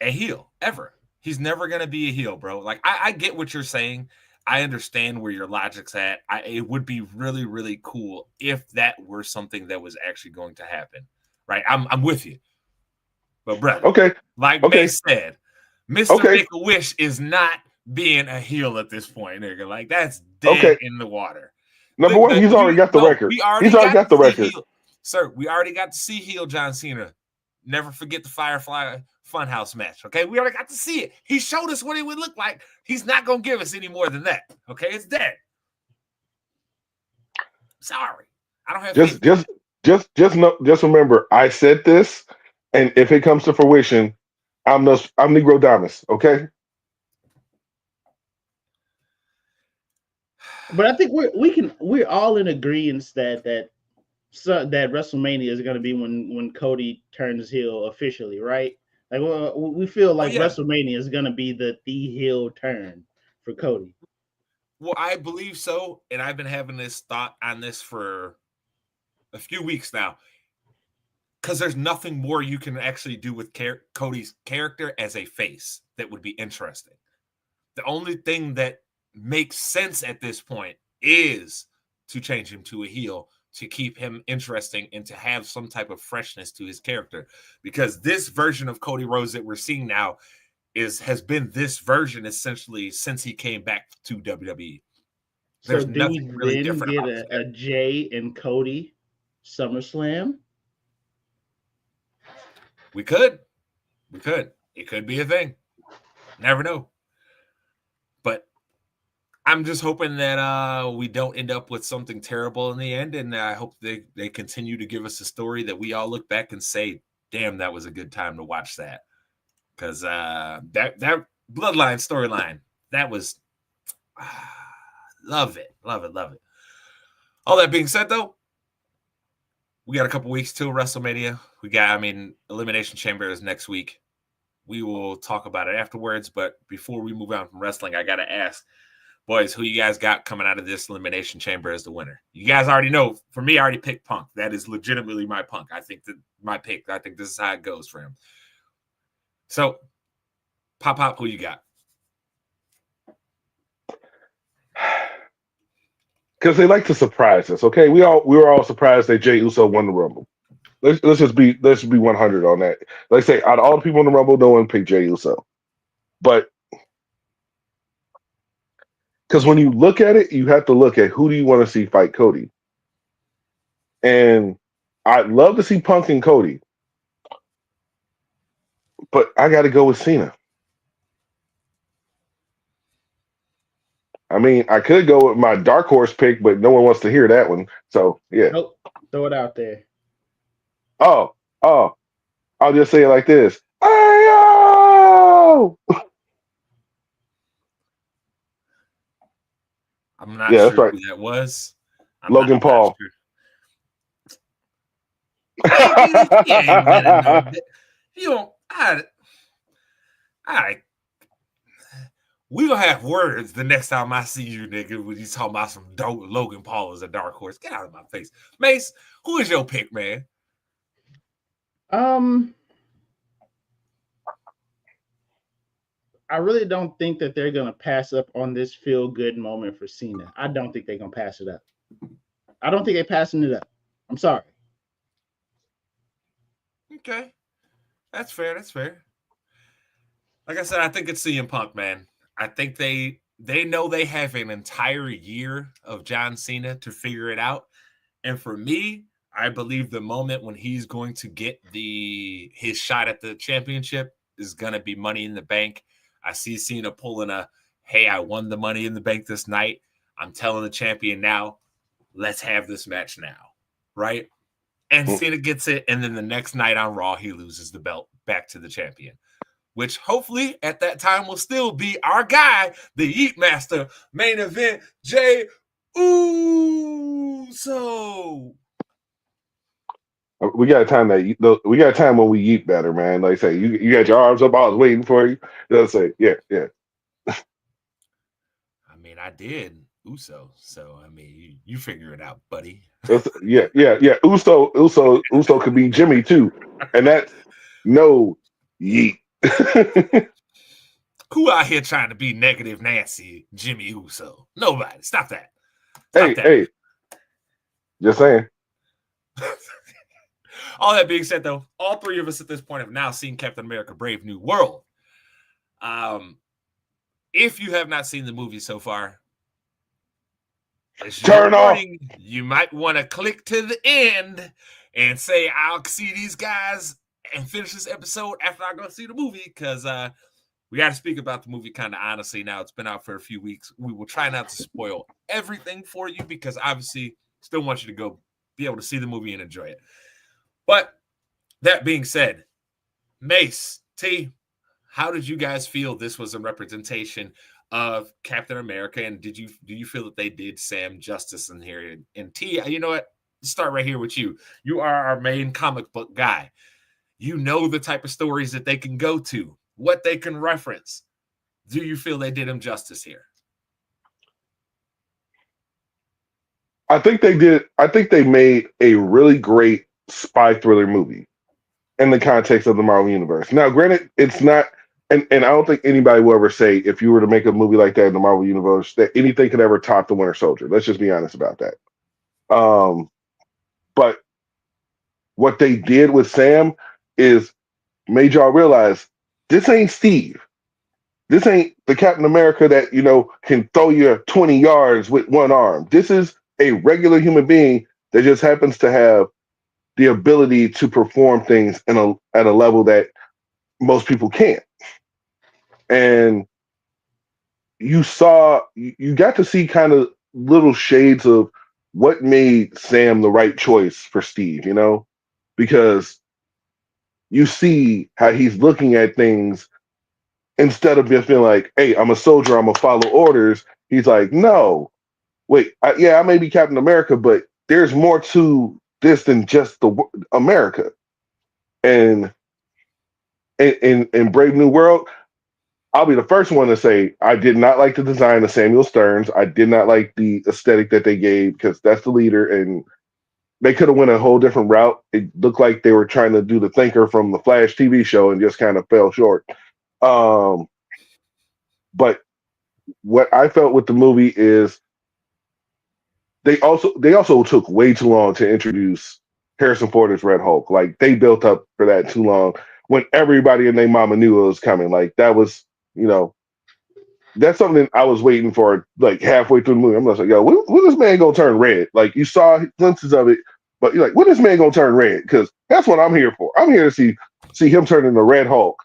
a heel ever. He's never going to be a heel, bro. Like, I get what you're saying. I understand where your logic's at. It would be really, really cool if that were something that was actually going to happen. Right, I'm with you, but brother, May said, Mr. Make-A-Wish is not being a heel at this point, nigga. Like, that's dead in the water. Number one, he's already got the record. He's already got the record, sir. We already got to see heel John Cena. Never forget the Firefly Funhouse match. Okay, we already got to see it. He showed us what it would look like. He's not gonna give us any more than that. Okay, it's dead. Sorry, I don't have Just remember, I said this, and if it comes to fruition, I'm Negro Damas, okay? But I think we're all in agreement that WrestleMania is going to be when Cody turns heel officially, right? Like, we feel like WrestleMania is going to be the heel turn for Cody. Well, I believe so, and I've been having this thought on this for a few weeks now, because there's nothing more you can actually do with Cody's character as a face that would be interesting. The only thing that makes sense at this point is to change him to a heel, to keep him interesting and to have some type of freshness to his character, because this version of Cody Rhodes that we're seeing now has been this version essentially since he came back to WWE. There's nothing really different. Get a Jay and Cody SummerSlam? We could. It could be a thing. Never know. But I'm just hoping that we don't end up with something terrible in the end, and I hope they continue to give us a story that we all look back and say, "Damn, that was a good time to watch that." Because that Bloodline storyline, that was love it. All that being said, though, we got a couple weeks till WrestleMania. Elimination Chamber is next week. We will talk about it afterwards. But before we move on from wrestling, I got to ask, boys, who you guys got coming out of this Elimination Chamber as the winner? You guys already know. For me, I already picked Punk. That is legitimately my Punk. I think my pick. I think this is how it goes for him. So, Pop, who you got? Because they like to surprise us. Okay, we were all surprised that Jey Uso won the Rumble. Let's just be 100 on that. Like I say, out of all the people in the Rumble, no one picked Jey Uso. But because when you look at it, you have to look at who do you want to see fight Cody. And I'd love to see Punk and Cody, but I got to go with Cena. I mean, I could go with my dark horse pick, but no one wants to hear that one. So, yeah. Nope. Throw it out there. Oh, I'll just say it like this. Ayo! I'm not sure who that was. Logan Paul. We gonna have words the next time I see you, nigga, when you talking about some dope Logan Paul as a dark horse. Get out of my face. Mace, who is your pick, man? I really don't think that they're gonna pass up on this feel-good moment for Cena. I don't think they're gonna pass it up. I don't think they're passing it up. I'm sorry. Okay. That's fair. Like I said, I think it's CM Punk, man. I think they know they have an entire year of John Cena to figure it out. And for me, I believe the moment when he's going to get his shot at the championship is going to be Money in the Bank. I see Cena pulling hey, I won the Money in the Bank this night. I'm telling the champion now, let's have this match now, right? And Cena gets it, and then the next night on Raw, he loses the belt back to the champion, which hopefully at that time will still be our guy, the Yeet Master, main event, Jey Uso. We got a time when we eat better, man. Like I say, you got your arms up. I was waiting for you. Let's say, yeah. I mean, I did Uso, so I mean, you figure it out, buddy. Yeah. Uso could be Jimmy too, and that's no yeet. Who out here trying to be negative Nancy, Jimmy Uso? Nobody. Stop that. Hey. Just saying. All that being said, though, all three of us at this point have now seen Captain America: Brave New World. If you have not seen the movie so far, turn off. You might want to click to the end and say, I'll see these guys and finish this episode after I go see the movie, because we got to speak about the movie kind of honestly now. It's been out for a few weeks. We will try not to spoil everything for you, because obviously still want you to go be able to see the movie and enjoy it. But that being said, Mace, T, how did you guys feel this was a representation of Captain America, and do you feel that they did Sam justice in here? And T, you know what? Let's start right here with you. You are our main comic book guy. You know the type of stories that they can go to, what they can reference. Do you feel they did him justice here? I think they did. I think they made a really great spy thriller movie in the context of the Marvel Universe. Now, granted, it's not, and I don't think anybody will ever say, if you were to make a movie like that in the Marvel Universe, that anything could ever top the Winter Soldier. Let's just be honest about that. But what they did with Sam is made y'all realize this ain't Steve. This ain't the Captain America that, can throw you 20 yards with one arm. This is a regular human being that just happens to have the ability to perform things at a level that most people can't. And you got to see kind of little shades of what made Sam the right choice for Steve, because you see how he's looking at things instead of just being like, hey, I'm a soldier, I'm gonna follow orders. He's like, no, wait, I may be Captain America, but there's more to this than just the America. And in Brave New World, I'll be the first one to say I did not like the design of Samuel Stearns. I did not like the aesthetic that they gave because that's the leader, and they could have went a whole different route. It looked like they were trying to do the Thinker from the Flash TV show and just kind of fell short. But what I felt with the movie is they also took way too long to introduce Harrison Ford as Red Hulk. Like they built up for that too long when everybody and their mama knew it was coming. Like that was, that's something I was waiting for like halfway through the movie. I'm just like, yo, when this man gonna turn red? Like you saw glimpses of it, but you're like, when this man gonna turn red? Because that's what I'm here for. I'm here to see him turn into Red Hulk.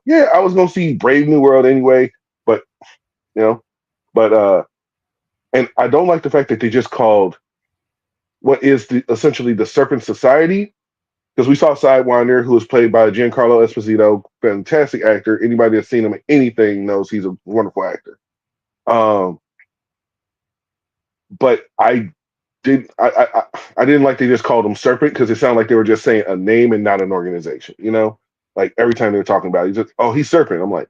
Yeah, I was gonna see Brave New World anyway, but and I don't like the fact that they just called what is essentially the Serpent Society, because we saw Sidewinder, who was played by Giancarlo Esposito, fantastic actor. Anybody that's seen him in anything knows he's a wonderful actor. But I didn't like they just called him Serpent because it sounded like they were just saying a name and not an organization. Like every time they were talking about it, he's Serpent. I'm like,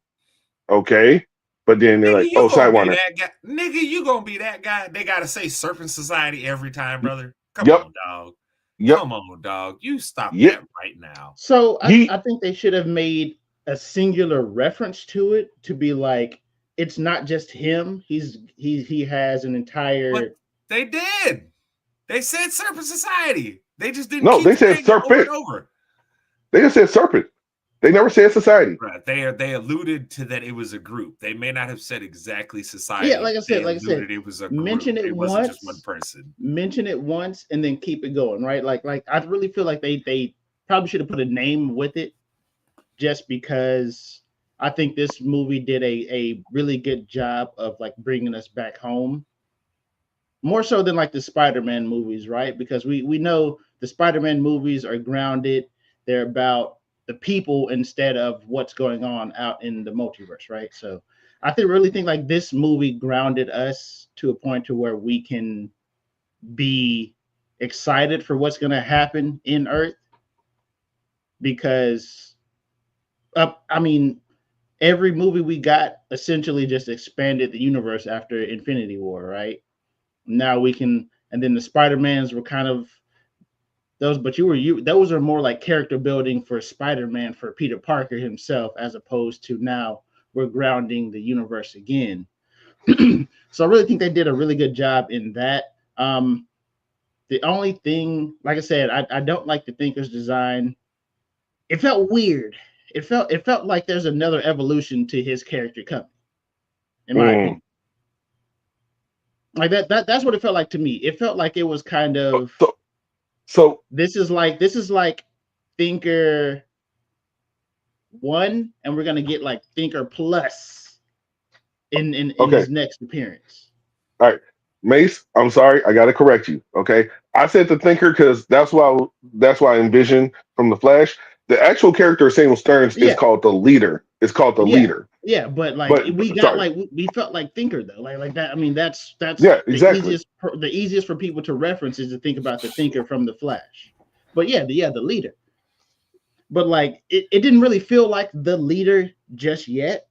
okay. But then they're like, oh, Sidewinder. Nigga, you gonna be that guy. They gotta say Serpent Society every time, brother. Come on, dog. Yep. Come on, dog. You stop that right now. So I think they should have made a singular reference to it to be like, it's not just him. He has an entire. But they did. They said Serpent Society. They just didn't. No, they said Serpent. Over. They just said Serpent. They never said society. Right. They alluded to that it was a group. They may not have said exactly society. Yeah, like I said, it was a group. Mention it once. Wasn't just one person. Mention it once and then keep it going, right? Like I really feel like they probably should have put a name with it, just because I think this movie did a really good job of like bringing us back home. More so than like the Spider-Man movies, right? Because we know the Spider-Man movies are grounded. They're about the people instead of what's going on out in the multiverse, right? So I really think like this movie grounded us to a point to where we can be excited for what's going to happen in Earth, because every movie we got essentially just expanded the universe after Infinity War, right? Now we can, and then the Spider-Mans were kind of those, but those are more like character building for Spider-Man, for Peter Parker himself, as opposed to now we're grounding the universe again. So I really think they did a really good job in that. The only thing, like I said, I don't like the Thinker's design. It felt weird. It felt like there's another evolution to his character coming, in my opinion. Like that's what it felt like to me. It felt like it was kind of so this is like Thinker 1, and we're gonna get like Thinker Plus in his next appearance. All right, Mace, I'm sorry, I gotta correct you. Okay, I said the Thinker because that's why I envisioned from the Flash. The actual character of Samuel Stearns is called the Leader. It's called the Leader. Yeah, but we felt like Thinker though, like that. I mean, that's exactly the easiest for people to reference is to think about the Thinker from the Flash. But the Leader. But like it didn't really feel like the Leader just yet.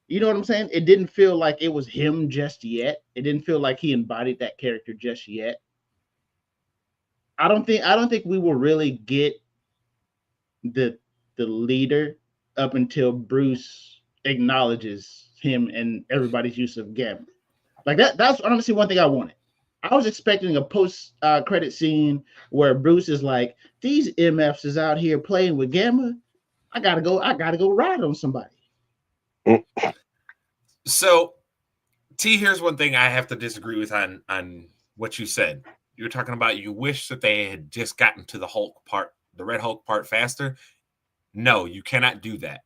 You know what I'm saying? It didn't feel like it was him just yet. It didn't feel like he embodied that character just yet. I don't think we will really get the Leader up until Bruce acknowledges him and everybody's use of Gamma. Like that's honestly one thing I wanted. I was expecting a post credit scene where Bruce is like, these MFs is out here playing with Gamma. I gotta go ride on somebody. So T, here's one thing I have to disagree with on what you said. You're talking about you wish that they had just gotten to the Hulk part, the Red Hulk part faster. No, you cannot do that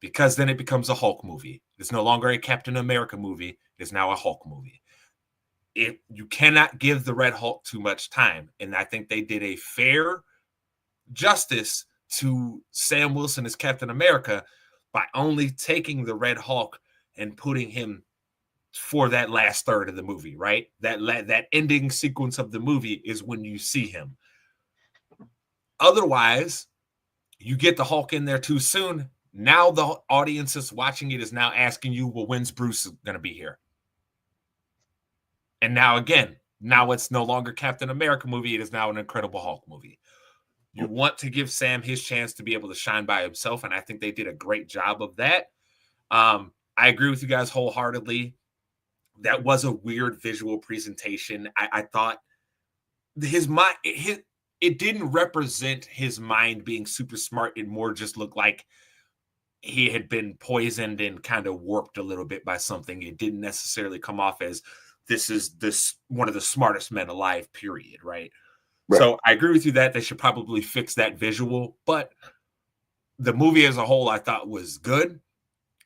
because then it becomes a Hulk movie. It's no longer a Captain America movie. It's now a Hulk movie. You cannot give the Red Hulk too much time. And I think they did a fair justice to Sam Wilson as Captain America by only taking the Red Hulk and putting him for that last third of the movie, right? That ending sequence of the movie is when you see him. Otherwise, you get the Hulk in there too soon. Now the audience is watching it is now asking you, well, when's Bruce going to be here? And now again, now it's no longer Captain America movie. It is now an Incredible Hulk movie. You want to give Sam his chance to be able to shine by himself, and I think they did a great job of that. I agree with you guys wholeheartedly. That was a weird visual presentation. I thought his mind, it didn't represent his mind being super smart. It more just looked like he had been poisoned and kind of warped a little bit by something. It didn't necessarily come off as this one of the smartest men alive, period, right? So I agree with you that they should probably fix that visual, but the movie as a whole I thought was good.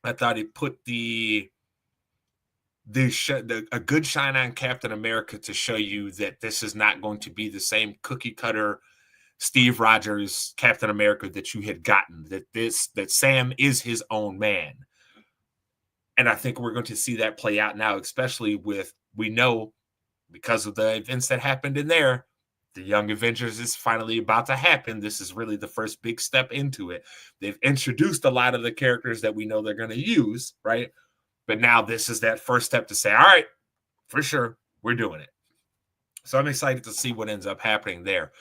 I thought it put a good shine on Captain America to show you that this is not going to be the same cookie cutter Steve Rogers Captain America that you had gotten, that Sam is his own man. And I think we're going to see that play out now, especially we know because of the events that happened in there, the Young Avengers is finally about to happen. This is really the first big step into it. They've introduced a lot of the characters that we know they're going to use, right? But now this is that first step to say, all right, for sure, we're doing it. So I'm excited to see what ends up happening there.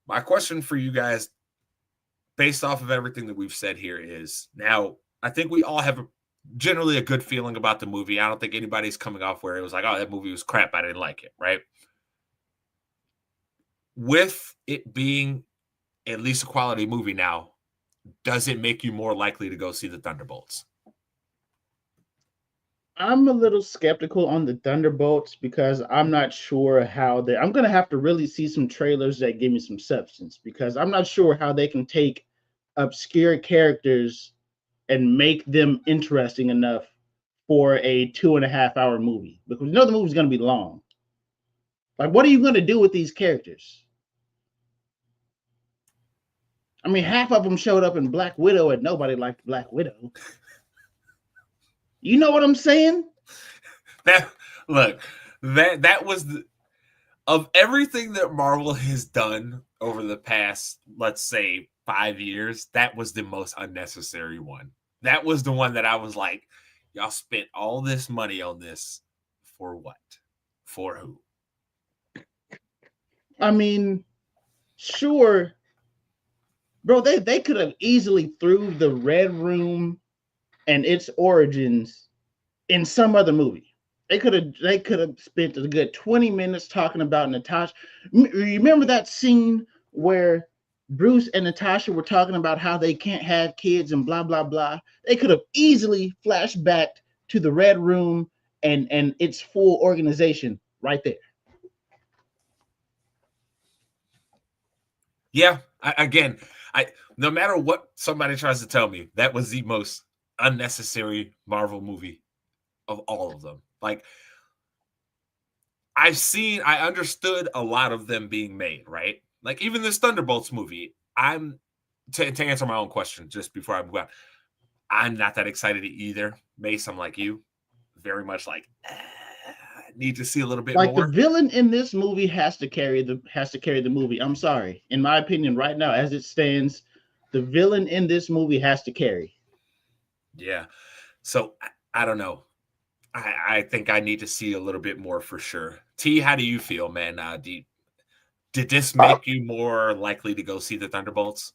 My question for you guys, based off of everything that we've said here, is now I think we all have generally a good feeling about the movie. I don't think anybody's coming off where it was like, oh, that movie was crap, I didn't like it, right? With it being at least a quality movie now, does it make you more likely to go see the Thunderbolts? I'm a little skeptical on the Thunderbolts because I'm not sure how I'm going to have to really see some trailers that give me some substance, because I'm not sure how they can take obscure characters and make them interesting enough for a 2.5-hour movie, because the movie's going to be long. Like, what are you going to do with these characters? I mean, half of them showed up in Black Widow and nobody liked Black Widow. You know what I'm saying? That was of everything that Marvel has done over the past, let's say, 5 years, that was the most unnecessary one. That was the one that I was like, y'all spent all this money on this for what? For who? I mean, sure. Bro, they could have easily threw the Red Room and its origins in some other movie. They could have spent a good 20 minutes talking about Natasha. Remember that scene where Bruce and Natasha were talking about how they can't have kids and blah blah blah? They could have easily flashed back to the Red Room and its full organization right there. Yeah, no matter what somebody tries to tell me, that was the most unnecessary Marvel movie of all of them. Like, I understood a lot of them being made, right? Like, even this Thunderbolts movie, to answer my own question just before I move on, I'm not that excited either. Mace, I'm like you, very much like, need to see a little bit more. Like, the villain in this movie has to carry the movie. I'm sorry. In my opinion, right now, as it stands, the villain in this movie has to carry. Yeah. So I don't know. I think I need to see a little bit more for sure. T, how do you feel, man? Did this make you more likely to go see the Thunderbolts?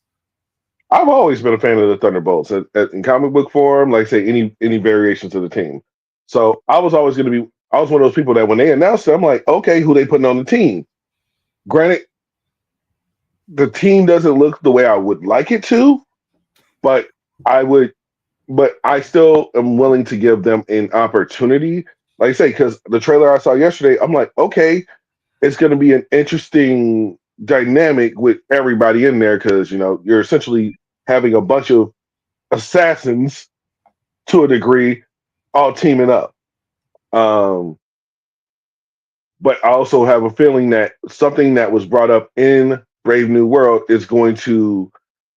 I've always been a fan of the Thunderbolts in comic book form, like say any variations of the team. So I was always going to be. I was one of those people that when they announced it, I'm like, okay, who they putting on the team? Granted, the team doesn't look the way I would like it to, but I still am willing to give them an opportunity. Like I say, because the trailer I saw yesterday, I'm like, okay, it's going to be an interesting dynamic with everybody in there because, you're essentially having a bunch of assassins to a degree all teaming up. But I also have a feeling that something that was brought up in Brave New World is going to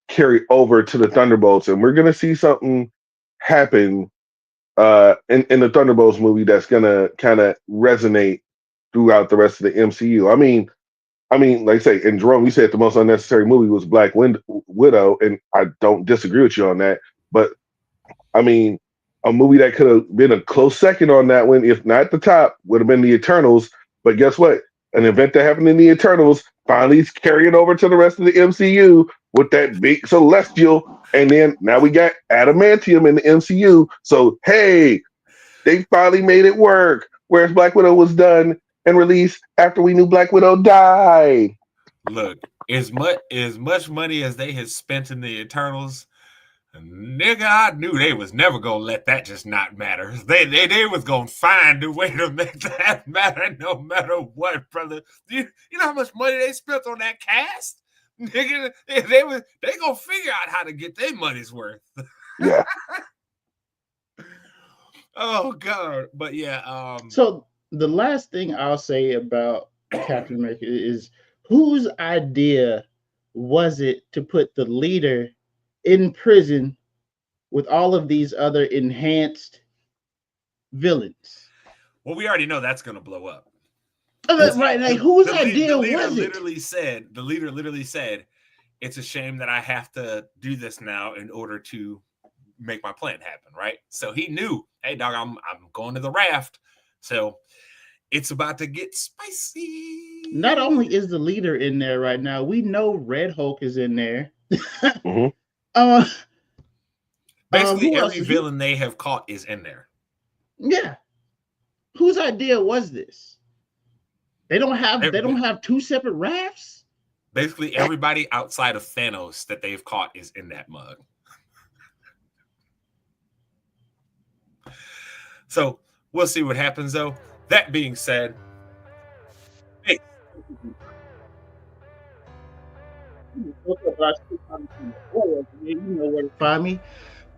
carry over to the Thunderbolts, and we're going to see something happen in the Thunderbolts movie that's going to kind of resonate throughout the rest of the MCU. I mean, like I say, and Jerome, you said the most unnecessary movie was Black Widow, and I don't disagree with you on that. But I mean, a movie that could have been a close second on that one, if not the top, would have been The Eternals. But guess what? An event that happened in The Eternals finally is carrying over to the rest of the MCU with that big celestial. And then now we got adamantium in the MCU. So, hey, they finally made it work. Whereas Black Widow was done and released after we knew Black Widow died. Look, as much money as they had spent in the Eternals, nigga, I knew they was never gonna let that just not matter. They was gonna find a way to make that matter no matter what, brother. You know how much money they spent on that cast? Nigga, they gonna figure out how to get their money's worth. Yeah. Oh God. But yeah, So the last thing I'll say about Captain America is, whose idea was it to put the leader in prison with all of these other enhanced villains? well, we already know that's gonna blow up. Right, like whose idea the leader was it? The leader literally said, it's a shame that I have to do this now in order to make my plan happen, right? So he knew, hey dog, I'm going to the raft. So it's about to get spicy. Not only is the leader in there right now, we know Red Hulk is in there. Mm-hmm. Basically, every villain they have caught is in there. Yeah. Whose idea was this? They don't have two separate rafts? Basically, everybody outside of Thanos that they've caught is in that mug. So we'll see what happens, though. That being said, hey. You know where to find me.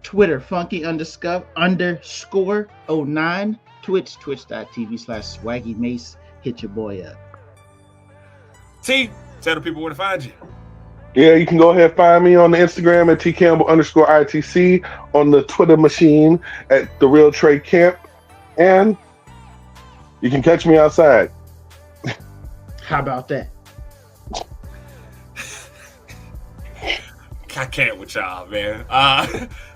Twitter, funky__09. Twitch, twitch.tv/swaggymace. Hit your boy up. T, tell the people where to find you. Yeah, you can go ahead and find me on the Instagram at tcampbell_ITC, on the Twitter machine at The Real Trey Camp, and you can catch me outside. How about that? I can't with y'all, man.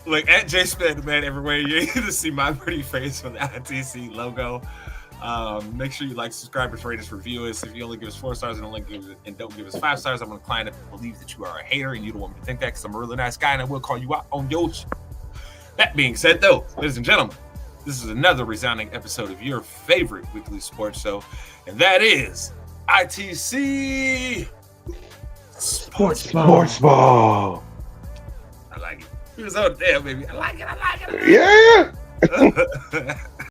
Look, at J Spend, man, everywhere you get to see my pretty face with the ITC logo. Make sure you like, subscribe, rate us, review us. If you only give us 4 stars and don't give us 5 stars, I'm inclined to believe that you are a hater, and you don't want me to think that, because I'm a really nice guy and I will call you out on your shit. That being said, though, ladies and gentlemen, this is another resounding episode of your favorite weekly sports show, and that is ITC Sportsball. I like it. He was out there, baby. I like it. Yeah.